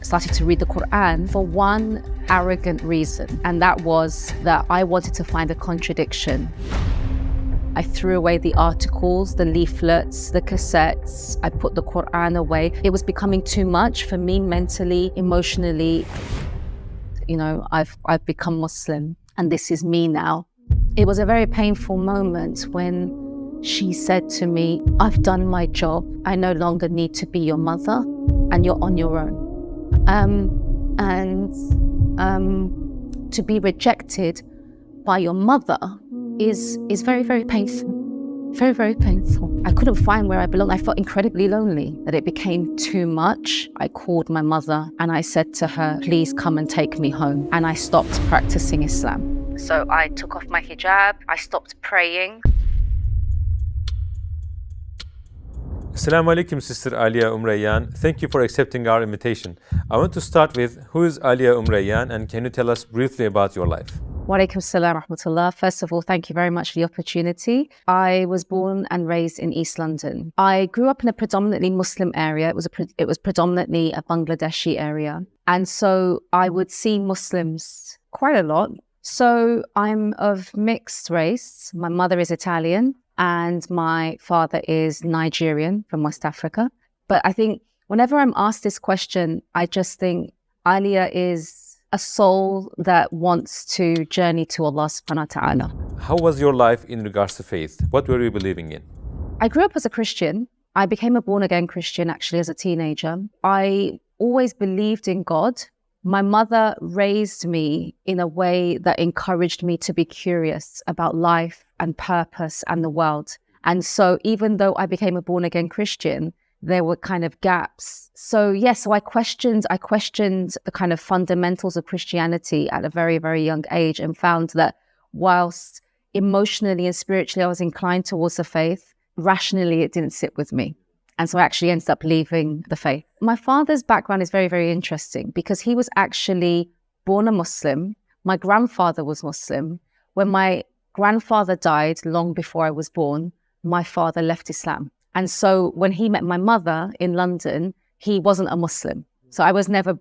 started to read the Quran for one arrogant reason, and that was that I wanted to find a contradiction. I threw away the articles, the leaflets, the cassettes. I put the Quran away. It was becoming too much for me mentally, emotionally. I've become Muslim, and this is me now. It was a very painful moment when she said to me, I've done my job. I no longer need to be your mother, and you're on your own. To be rejected by your mother is very, very painful. Very, very painful. I couldn't find where I belonged. I felt incredibly lonely, that it became too much. I called my mother and I said to her, please come and take me home. And I stopped practicing Islam. So I took off my hijab. I stopped praying. Assalamu alaikum, Sister Alia Rayyan. Thank you for accepting our invitation. I want to start with, who is Alia Rayyan, and can you tell us briefly about your life? Wa alaikum salam wa rahmatullah. First of all, thank you very much for the opportunity. I was born and raised in East London. I grew up in a predominantly Muslim area. It was predominantly a Bangladeshi area. And so I would see Muslims quite a lot. So I'm of mixed race. My mother is Italian and my father is Nigerian from West Africa. But I think whenever I'm asked this question, I just think Alia is a soul that wants to journey to Allah subhanahu wa ta'ala. How was your life in regards to faith? What were you believing in? I grew up as a Christian. I became a born-again Christian actually as a teenager. I always believed in God. My mother raised me in a way that encouraged me to be curious about life and purpose and the world. And so even though I became a born-again Christian, there were kind of gaps. So I questioned the kind of fundamentals of Christianity at a very, very young age, and found that whilst emotionally and spiritually I was inclined towards the faith, rationally it didn't sit with me. And so I actually ended up leaving the faith. My father's background is very, very interesting because he was actually born a Muslim. My grandfather was Muslim. When my grandfather died long before I was born, my father left Islam. And so when he met my mother in London, he wasn't a Muslim. So I was never,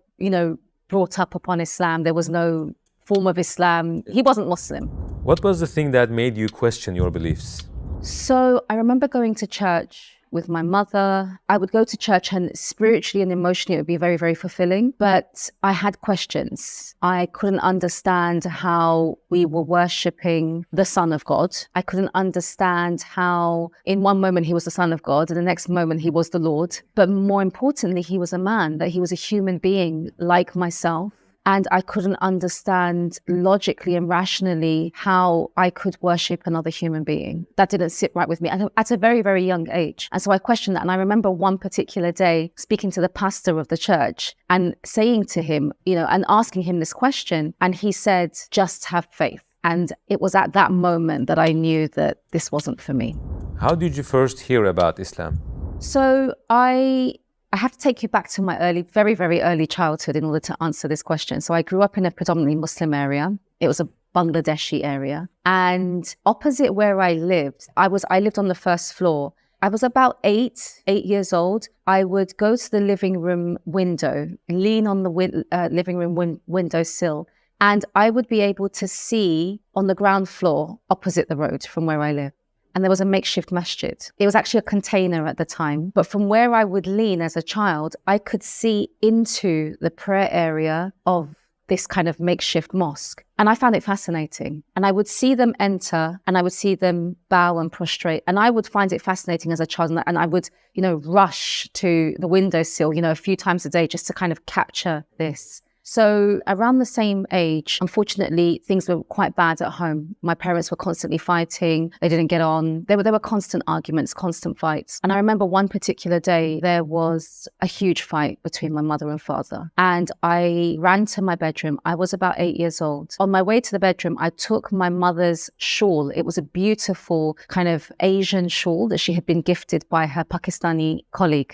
brought up upon Islam. There was no form of Islam. He wasn't Muslim. What was the thing that made you question your beliefs? So I remember going to church with my mother. I would go to church and spiritually and emotionally it would be very, very fulfilling. But I had questions. I couldn't understand how we were worshipping the Son of God. I couldn't understand how in one moment he was the Son of God and the next moment he was the Lord. But more importantly, he was a man, that he was a human being like myself. And I couldn't understand logically and rationally how I could worship another human being. That didn't sit right with me at a very, very young age. And so I questioned that. And I remember one particular day speaking to the pastor of the church and saying to him, and asking him this question. And he said, just have faith. And it was at that moment that I knew that this wasn't for me. How did you first hear about Islam? So I have to take you back to my very, very early childhood in order to answer this question. So I grew up in a predominantly Muslim area. It was a Bangladeshi area. And opposite where I lived, I lived on the first floor. I was about eight years old. I would go to the living room window, lean on the living room windowsill, and I would be able to see on the ground floor opposite the road from where I live. And there was a makeshift masjid. It was actually a container at the time. But from where I would lean as a child, I could see into the prayer area of this kind of makeshift mosque. And I found it fascinating. And I would see them enter and I would see them bow and prostrate. And I would find it fascinating as a child. And I would, rush to the windowsill, a few times a day just to kind of capture this. So around the same age, unfortunately, things were quite bad at home. My parents were constantly fighting. They didn't get on. There were constant arguments, constant fights. And I remember one particular day, there was a huge fight between my mother and father. And I ran to my bedroom. I was about 8 years old. On my way to the bedroom, I took my mother's shawl. It was a beautiful kind of Asian shawl that she had been gifted by her Pakistani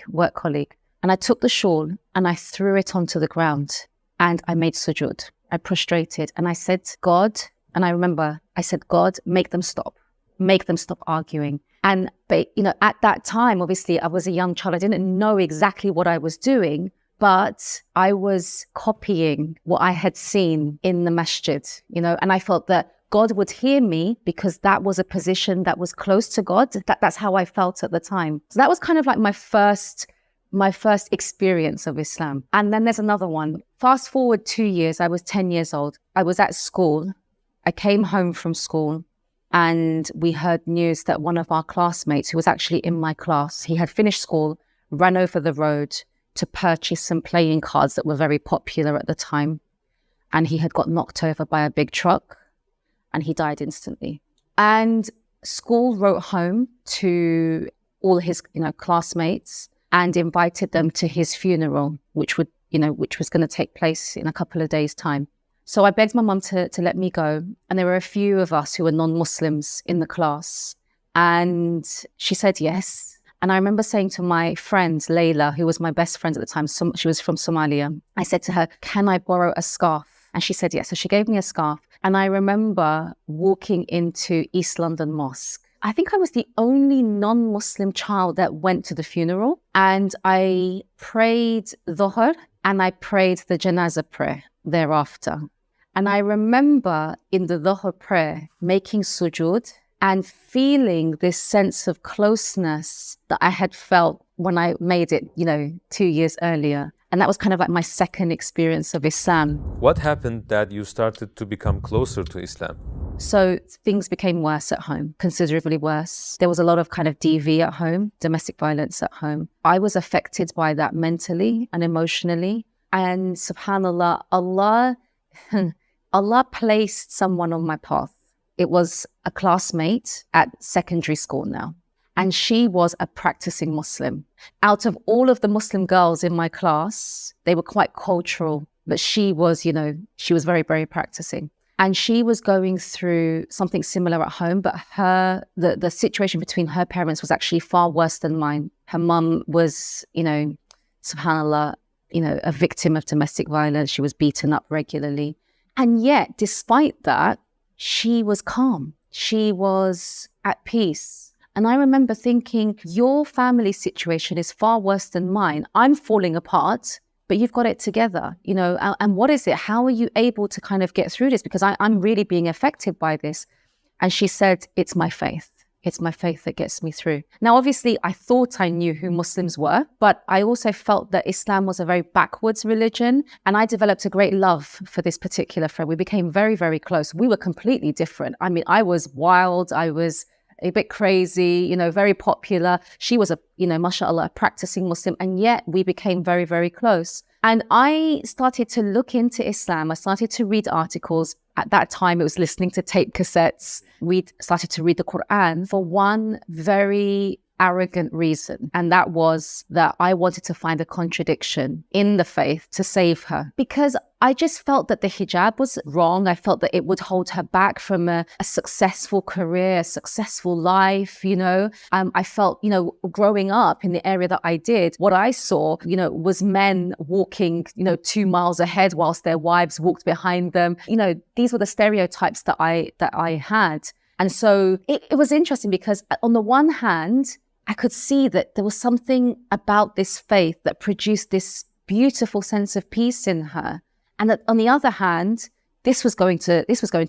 work colleague. And I took the shawl and I threw it onto the ground. And I made sujood. I prostrated and I said, God, and I remember I said, God, make them stop arguing. But at that time, obviously I was a young child. I didn't know exactly what I was doing, but I was copying what I had seen in the masjid, and I felt that God would hear me because that was a position that was close to God. That's how I felt at the time. So that was kind of like my first experience of Islam. And then there's another one. Fast forward 2 years, I was 10 years old. I was at school. I came home from school and we heard news that one of our classmates, who was actually in my class, he had finished school, ran over the road to purchase some playing cards that were very popular at the time. And he had got knocked over by a big truck and he died instantly. And school wrote home to all his, classmates and invited them to his funeral, which was going to take place in a couple of days' time. So I begged my mum to let me go. And there were a few of us who were non-Muslims in the class. And she said yes. And I remember saying to my friend, Layla, who was my best friend at the time, she was from Somalia. I said to her, can I borrow a scarf? And she said yes. So she gave me a scarf. And I remember walking into East London Mosque. I think I was the only non-Muslim child that went to the funeral. And I prayed Dhuhr and I prayed the Janazah prayer thereafter. And I remember in the Dhuhr prayer making sujood and feeling this sense of closeness that I had felt when I made it, 2 years earlier. And that was kind of like my second experience of Islam. What happened that you started to become closer to Islam? So things became worse at home, considerably worse. There was a lot of kind of DV at home, domestic violence at home. I was affected by that mentally and emotionally. And subhanAllah, Allah placed someone on my path. It was a classmate at secondary school now. And she was a practicing Muslim. Out of all of the Muslim girls in my class, they were quite cultural, but she was very, very practicing. And she was going through something similar at home, but the situation between her parents was actually far worse than mine. Her mum was, subhanAllah, a victim of domestic violence. She was beaten up regularly. And yet, despite that, she was calm. She was at peace. And I remember thinking, your family situation is far worse than mine. I'm falling apart, but you've got it together, and what is it? How are you able to kind of get through this? Because I'm really being affected by this. And she said, it's my faith. It's my faith that gets me through. Now, obviously, I thought I knew who Muslims were, but I also felt that Islam was a very backwards religion. And I developed a great love for this particular friend. We became very, very close. We were completely different. I mean, I was wild. I was a bit crazy, very popular. She was mashallah, a practicing Muslim. And yet we became very, very close. And I started to look into Islam. I started to read articles. At that time, it was listening to tape cassettes. We started to read the Quran for one very arrogant reason. And that was that I wanted to find a contradiction in the faith to save her. Because I just felt that the hijab was wrong. I felt that it would hold her back from a successful career, a successful life, I felt, growing up in the area that I did, what I saw, was men walking, 2 miles ahead whilst their wives walked behind them. These were the stereotypes that I had. And so it was interesting because on the one hand, I could see that there was something about this faith that produced this beautiful sense of peace in her. And that on the other hand, this was going to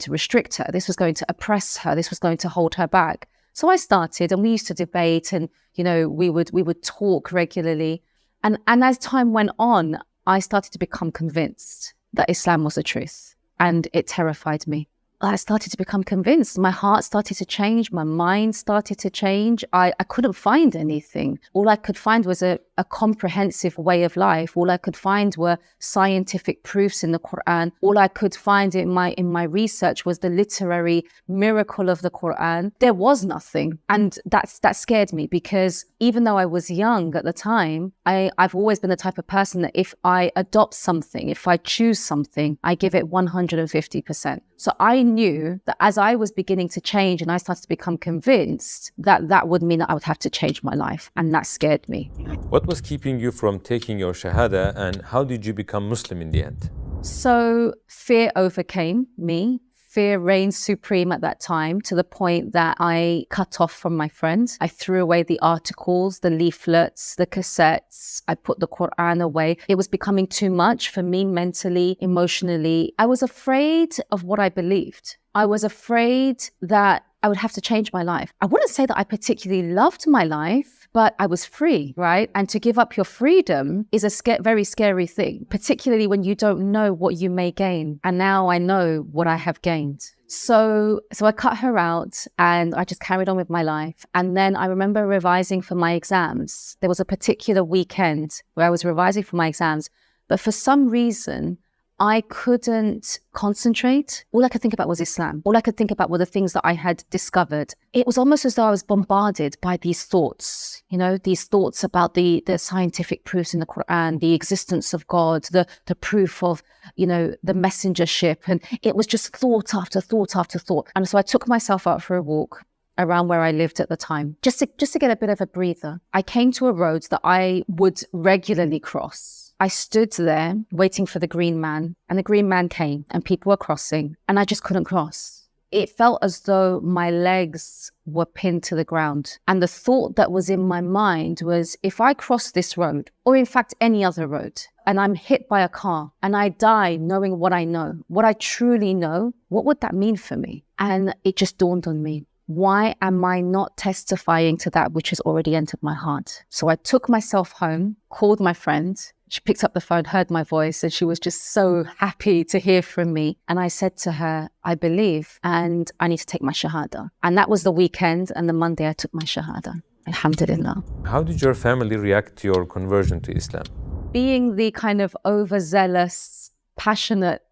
restrict her. This was going to oppress her. This was going to hold her back. So I started, and we used to debate, and we would talk regularly. And as time went on, I started to become convinced that Islam was the truth, and it terrified me. I started to become convinced. My heart started to change. My mind started to change. I couldn't find anything. All I could find was a comprehensive way of life. All I could find were scientific proofs in the Quran. All I could find in my research was the literary miracle of the Quran. There was nothing. And that scared me, because even though I was young at the time, I've always been the type of person that if I adopt something, if I choose something, I give it 150%. So I knew that as I was beginning to change and I started to become convinced, that would mean that I would have to change my life. And that scared me. What was keeping you from taking your Shahada, and how did you become Muslim in the end? So fear overcame me. fear reigned supreme at that time, to the point that I cut off from my friends. I threw away the articles, the leaflets, the cassettes. I put the Quran away. It was becoming too much for me mentally, emotionally. I was afraid of what I believed. I was afraid that I would have to change my life. I wouldn't say that I particularly loved my life, but I was free, right? And to give up your freedom is a very scary thing, particularly when you don't know what you may gain. And now I know what I have gained. So I cut her out and I just carried on with my life. And then I remember revising for my exams. There was a particular weekend where I was revising for my exams, but for some reason, I couldn't concentrate. All I could think about was Islam. All I could think about were the things that I had discovered. It was almost as though I was bombarded by these thoughts, these thoughts about the scientific proofs in the Quran, the existence of God, the proof of, the messengership. And it was just thought after thought after thought. And so I took myself out for a walk around where I lived at the time, just to get a bit of a breather. I came to a road that I would regularly cross. I stood there waiting for the green man, and the green man came and people were crossing and I just couldn't cross. It felt as though my legs were pinned to the ground. And the thought that was in my mind was, if I cross this road, or in fact any other road, and I'm hit by a car and I die knowing what I know, what I truly know, what would that mean for me? And it just dawned on me. Why am I not testifying to that which has already entered my heart? So I took myself home, called my friend. She picked up the phone, heard my voice, and she was just so happy to hear from me. And I said to her, I believe, and I need to take my Shahada. And that was the weekend, and the Monday I took my Shahada. Alhamdulillah. How did your family react to your conversion to Islam? Being the kind of overzealous, passionate,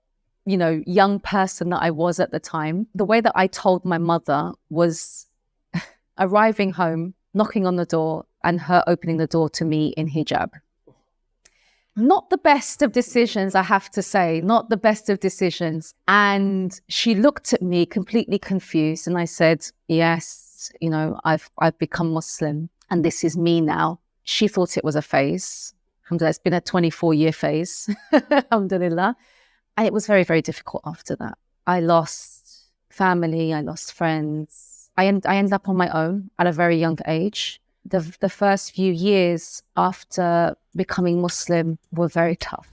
young person that I was at the time, the way that I told my mother was arriving home, knocking on the door, and her opening the door to me in hijab. Not the best of decisions, I have to say, not the best of decisions. And she looked at me completely confused. And I said, yes, I've become Muslim and this is me now. She thought it was a phase. Alhamdulillah, it's been a 24-year phase. Alhamdulillah. And it was very, very difficult after that. I lost family, I lost friends. I ended up on my own at a very young age. The first few years after becoming Muslim were very tough.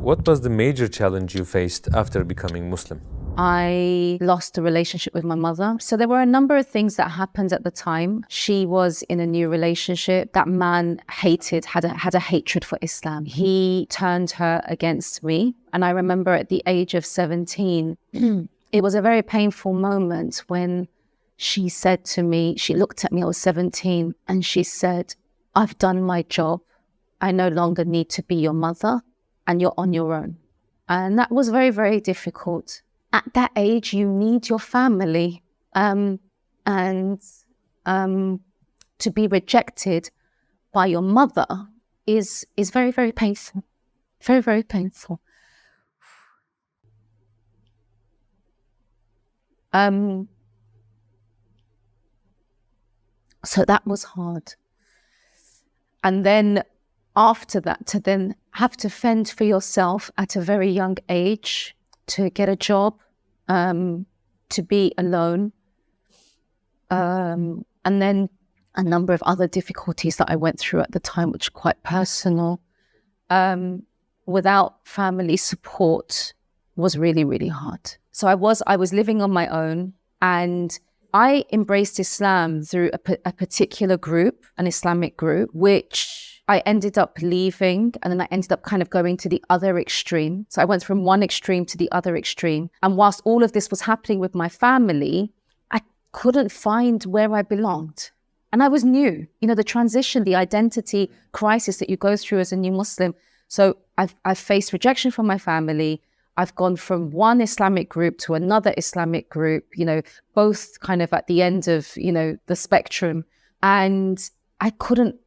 What was the major challenge you faced after becoming Muslim? I lost a relationship with my mother. So there were a number of things that happened at the time. She was in a new relationship. That man had a hatred for Islam. He turned her against me. And I remember at the age of 17, it was a very painful moment when she said to me, she looked at me, I was 17, and she said, I've done my job. I no longer need to be your mother and you're on your own. And that was very, very difficult. At that age, you need your family. And to be rejected by your mother is very, very painful. Very, very painful. So that was hard. And then after that, to then have to fend for yourself at a very young age, to get a job, to be alone, and then a number of other difficulties that I went through at the time, which were quite personal, without family support was really, really hard. So I was living on my own, and I embraced Islam through a particular group, an Islamic group, which I ended up leaving, and then I ended up kind of going to the other extreme. So I went from one extreme to the other extreme. And whilst all of this was happening with my family, I couldn't find where I belonged. And I was new, the transition, the identity crisis that you go through as a new Muslim. So I've faced rejection from my family. I've gone from one Islamic group to another Islamic group, both kind of at the end of, the spectrum. And I couldn't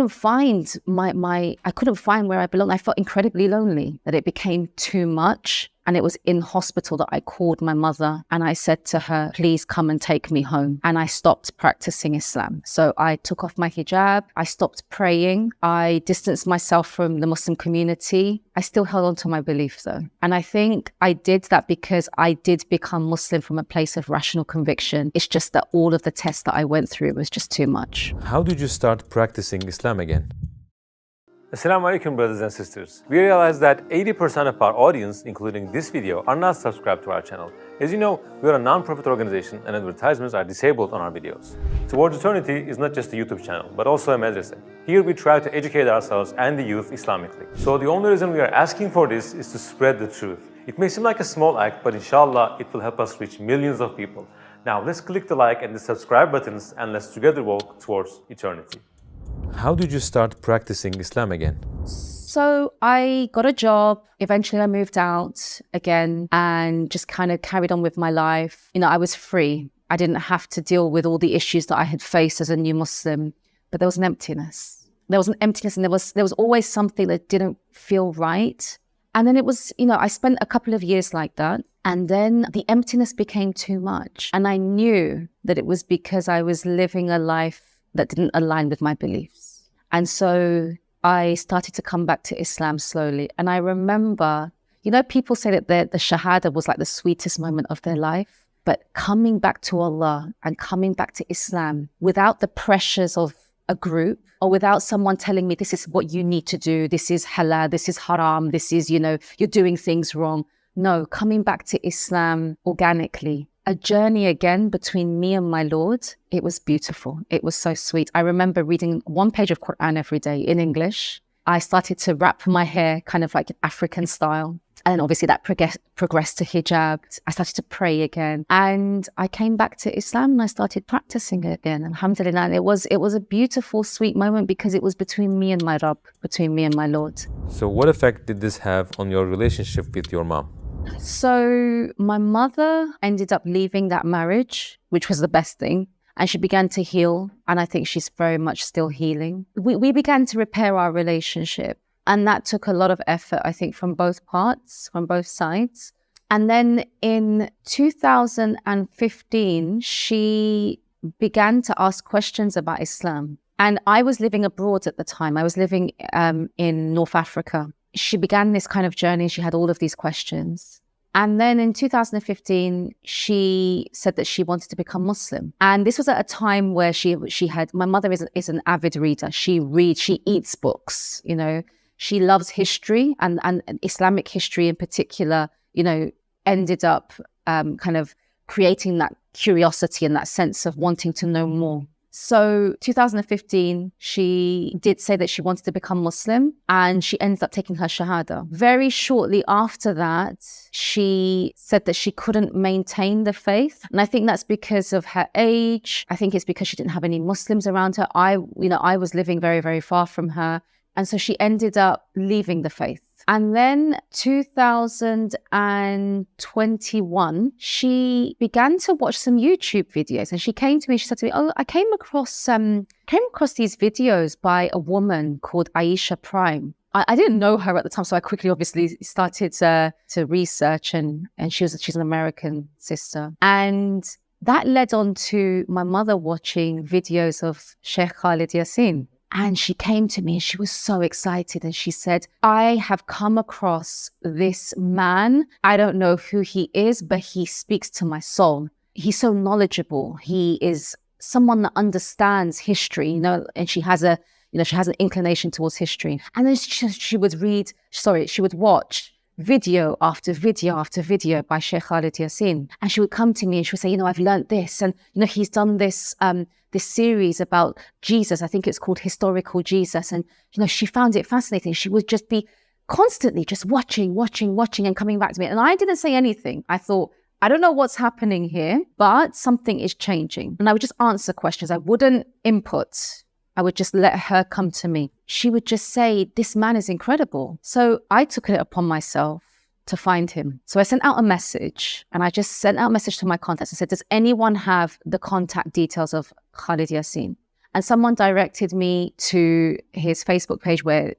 find I couldn't find where I belong. I felt incredibly lonely, that it became too much. And it was in hospital that I called my mother and I said to her, please come and take me home. And I stopped practicing Islam. So I took off my hijab. I stopped praying. I distanced myself from the Muslim community. I still held on to my belief though. And I think I did that because I did become Muslim from a place of rational conviction. It's just that all of the tests that I went through was just too much. How did you start practicing Islam again? Assalamu alaikum, brothers and sisters. We realize that 80% of our audience, including this video, are not subscribed to our channel. As you know, we are a non-profit organization and advertisements are disabled on our videos. Towards Eternity is not just a YouTube channel, but also a madrasa. Here we try to educate ourselves and the youth Islamically. So the only reason we are asking for this is to spread the truth. It may seem like a small act, but inshallah, it will help us reach millions of people. Now let's click the like and the subscribe buttons and let's together walk towards eternity. How did you start practicing Islam again? So I got a job. Eventually I moved out again and just kind of carried on with my life. You know, I was free. I didn't have to deal with all the issues that I had faced as a new Muslim, but there was an emptiness. There was an emptiness and there was always something that didn't feel right. And then it was, you know, I spent a couple of years like that. And then the emptiness became too much. And I knew that it was because I was living a life that didn't align with my beliefs. And so I started to come back to Islam slowly. And I remember, you know, people say that the Shahada was like the sweetest moment of their life. But coming back to Allah and coming back to Islam without the pressures of a group or without someone telling me this is what you need to do, this is halal, this is haram, this is, you know, you're doing things wrong. No, coming back to Islam organically. A journey again between me and my Lord. It was beautiful. It was so sweet. I remember reading one page of Quran every day in English. I started to wrap my hair kind of like African style. And obviously that progressed to hijab. I started to pray again. And I came back to Islam and I started practicing it again. Alhamdulillah. And it was a beautiful, sweet moment because it was between me and my Rabb, between me and my Lord. So what effect did this have on your relationship with your mom? So my mother ended up leaving that marriage, which was the best thing. And she began to heal. And I think she's very much still healing. We began to repair our relationship. And that took a lot of effort, I think, from both parts, from both sides. And then in 2015, she began to ask questions about Islam. And I was living abroad at the time. I was living in North Africa. She began this kind of journey. She had all of these questions. And then in 2015, she said that she wanted to become Muslim. And this was at a time where she had, my mother is an avid reader. She reads, she eats books, you know. She loves history and Islamic history in particular, you know, ended up kind of creating that curiosity and that sense of wanting to know more. So 2015, she did say that she wanted to become Muslim and she ended up taking her Shahada. Very shortly after that, she said that she couldn't maintain the faith. And I think that's because of her age. I think it's because she didn't have any Muslims around her. I was living very, very far from her. And so she ended up leaving the faith. And then 2021, she began to watch some YouTube videos and she came to me, she said to me, oh, I came across these videos by a woman called Aisha Prime. I didn't know her at the time, so I quickly obviously started to research and she's an American sister. And that led on to my mother watching videos of Sheikh Khalid Yasin. And she came to me and she was so excited. And she said, I have come across this man. I don't know who he is, but he speaks to my soul. He's so knowledgeable. He is someone that understands history, you know, and she has an inclination towards history. And then she would watch video after video after video by Sheikh Khalid Yasin. And she would come to me and she would say, you know, I've learned this. And, you know, he's done this series about Jesus. I think it's called Historical Jesus. And, you know, she found it fascinating. She would just be constantly just watching and coming back to me. And I didn't say anything. I thought, I don't know what's happening here, but something is changing. And I would just answer questions. I wouldn't input. I would just let her come to me. She would just say, this man is incredible. So I took it upon myself to find him. So I sent out a message and I just sent out a message to my contacts and said, does anyone have the contact details of Khalid Yasin? And someone directed me to his Facebook page where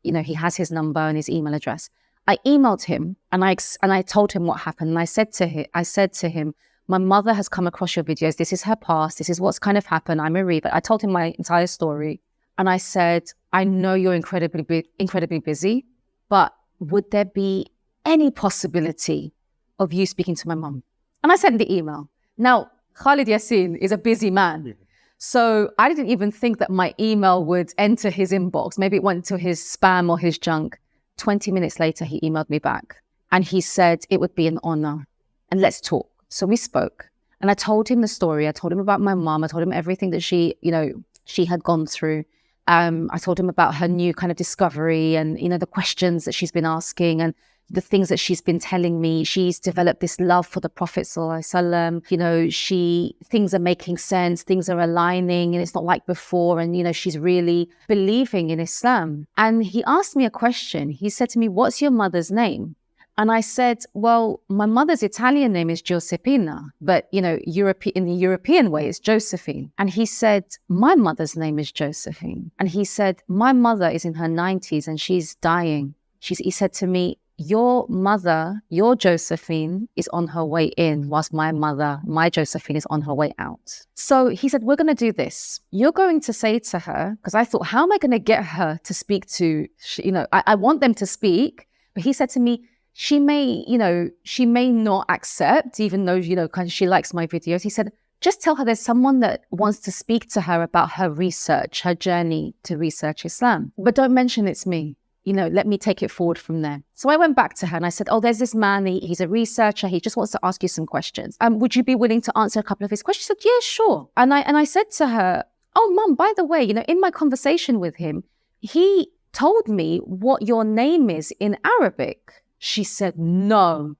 he has his number and his email address. I emailed him and I told him what happened. And I said to him, my mother has come across your videos. This is her past. This is what's kind of happened. I'm a Revert. I told him my entire story. And I said, I know you're incredibly busy, but would there be any possibility of you speaking to my mom? And I sent the email. Now, Khalid Yassin is a busy man. So I didn't even think that my email would enter his inbox. Maybe it went to his spam or his junk. 20 minutes later, he emailed me back and he said it would be an honor and let's talk. So we spoke and I told him the story. I told him about my mom. I told him everything that she had gone through. I told him about her new kind of discovery and, the questions that she's been asking and the things that she's been telling me. She's developed this love for the Prophet ﷺ. Things are making sense, things are aligning, and it's not like before. And, she's really believing in Islam. And he asked me a question. He said to me, what's your mother's name? And I said, well, my mother's Italian name is Giuseppina, but, in the European way, it's Josephine. And he said, my mother's name is Josephine. And he said, my mother is in her 90s and she's dying. He said to me, your mother, your Josephine, is on her way in, whilst my mother, my Josephine, is on her way out. So he said, we're going to do this. You're going to say to her, because I thought, how am I going to get her to speak to, I want them to speak. But he said to me, she may not accept, even though, she likes my videos. He said, just tell her there's someone that wants to speak to her about her research, her journey to research Islam. But don't mention it's me. Let me take it forward from there. So I went back to her and I said, oh, there's this man. He's a researcher. He just wants to ask you some questions. Would you be willing to answer a couple of his questions? She said, yeah, sure. And I said to her, oh, Mum, by the way, in my conversation with him, he told me what your name is in Arabic. She said, no.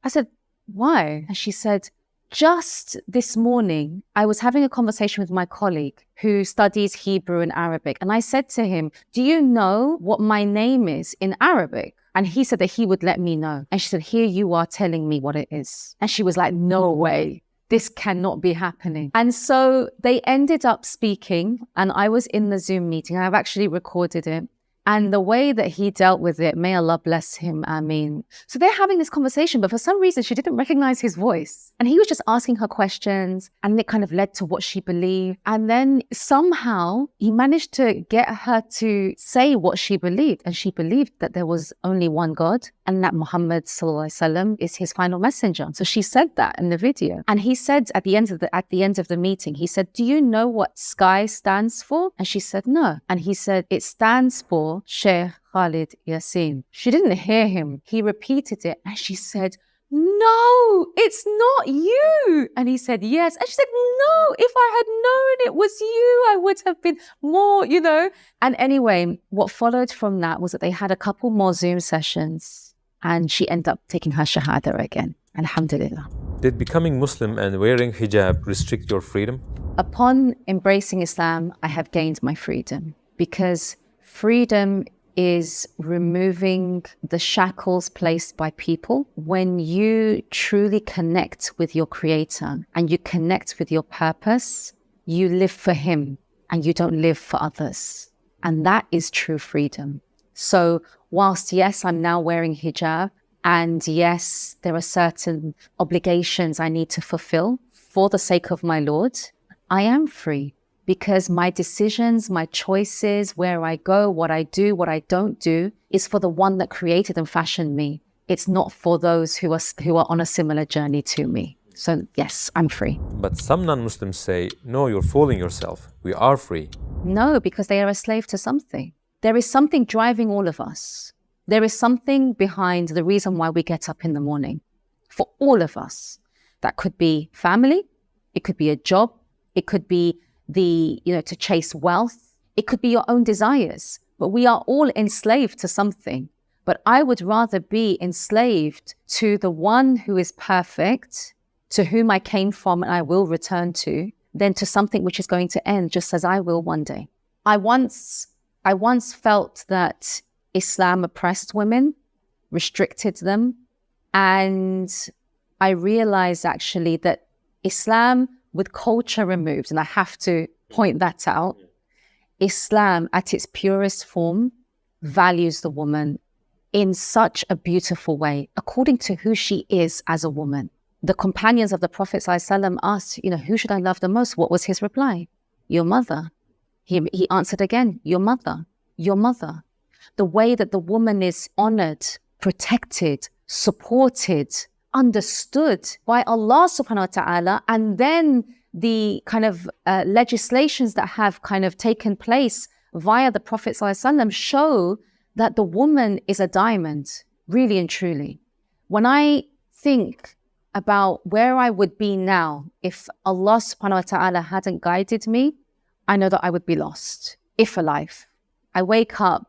I said, why? And she said, just this morning, I was having a conversation with my colleague who studies Hebrew and Arabic. And I said to him, do you know what my name is in Arabic? And he said that he would let me know. And she said, here you are telling me what it is. And she was like, no way. This cannot be happening. And so they ended up speaking and I was in the Zoom meeting. I've actually recorded it. And the way that he dealt with it, may Allah bless him, Ameen. So they're having this conversation, but for some reason, she didn't recognize his voice. And he was just asking her questions, and it kind of led to what she believed. And then somehow he managed to get her to say what she believed. And she believed that there was only one God and that Muhammad ﷺ is his final messenger. So she said that in the video. And he said at the end of the meeting, he said, do you know what SKY stands for? And she said, no. And he said, it stands for Sheikh Khalid Yassin. She didn't hear him. He repeated it and she said, no, it's not you. And he said, yes. And she said, no, if I had known it was you, I would have been more, And anyway, what followed from that was that they had a couple more Zoom sessions and she ended up taking her Shahada again. Alhamdulillah. Did becoming Muslim and wearing hijab restrict your freedom? Upon embracing Islam, I have gained my freedom because freedom is removing the shackles placed by people. When you truly connect with your Creator and you connect with your purpose, you live for Him and you don't live for others. And that is true freedom. So whilst, yes, I'm now wearing hijab, and yes, there are certain obligations I need to fulfill for the sake of my Lord, I am free. Because my decisions, my choices, where I go, what I do, what I don't do, is for the one that created and fashioned me. It's not for those who are on a similar journey to me. So yes, I'm free. But some non-Muslims say, no, you're fooling yourself. We are free. No, because they are a slave to something. There is something driving all of us. There is something behind the reason why we get up in the morning. For all of us. That could be family. It could be a job. It could be to chase wealth. It could be your own desires, but we are all enslaved to something. But I would rather be enslaved to the one who is perfect, to whom I came from and I will return to, than to something which is going to end just as I will one day. I once felt that Islam oppressed women, restricted them, and I realized actually that Islam, with culture removed, and I have to point that out, Islam at its purest form values the woman in such a beautiful way, according to who she is as a woman. The companions of the Prophet ﷺ asked, who should I love the most? What was his reply? Your mother. He answered again, your mother, your mother. The way that the woman is honored, protected, supported, understood by Allah subhanahu wa ta'ala, and then the kind of legislations that have kind of taken place via the Prophet ﷺ show that the woman is a diamond, really and truly. When I think about where I would be now if Allah subhanahu wa ta'ala hadn't guided me, I know that I would be lost, if alive. I wake up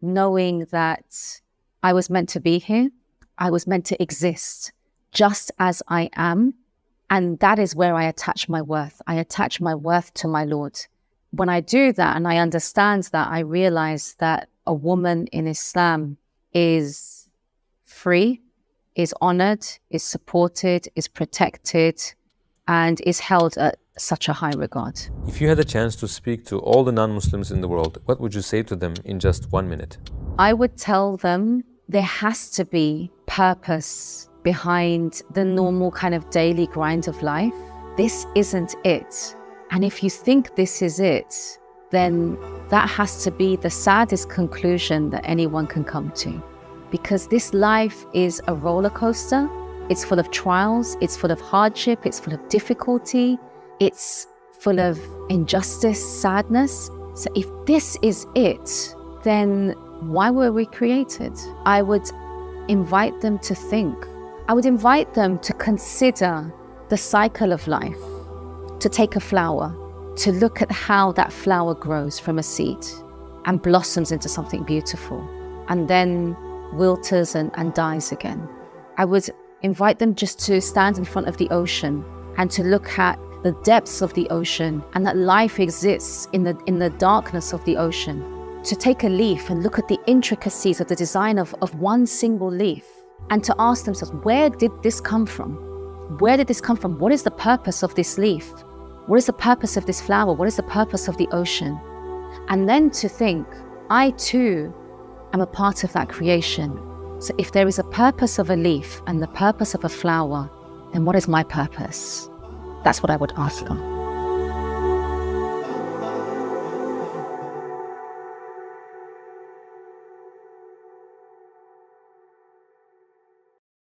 knowing that I was meant to be here. I was meant to exist just as I am. And that is where I attach my worth. I attach my worth to my Lord. When I do that and I understand that, I realize that a woman in Islam is free, is honored, is supported, is protected, and is held at such a high regard. If you had a chance to speak to all the non-Muslims in the world, what would you say to them in just 1 minute? I would tell them there has to be purpose behind the normal kind of daily grind of life. This isn't it. And if you think this is it, then that has to be the saddest conclusion that anyone can come to. Because this life is a roller coaster. It's full of trials, it's full of hardship, it's full of difficulty, it's full of injustice, sadness. So if this is it, then why were we created? I would invite them to think. I would invite them to consider the cycle of life, to take a flower, to look at how that flower grows from a seed and blossoms into something beautiful, and then wilters and dies again. I would invite them just to stand in front of the ocean and to look at the depths of the ocean and that life exists in the darkness of the ocean. To take a leaf and look at the intricacies of the design of one single leaf and to ask themselves, where did this come from? Where did this come from? What is the purpose of this leaf? What is the purpose of this flower? What is the purpose of the ocean? And then to think, I too am a part of that creation. So if there is a purpose of a leaf and the purpose of a flower, then what is my purpose? That's what I would ask them.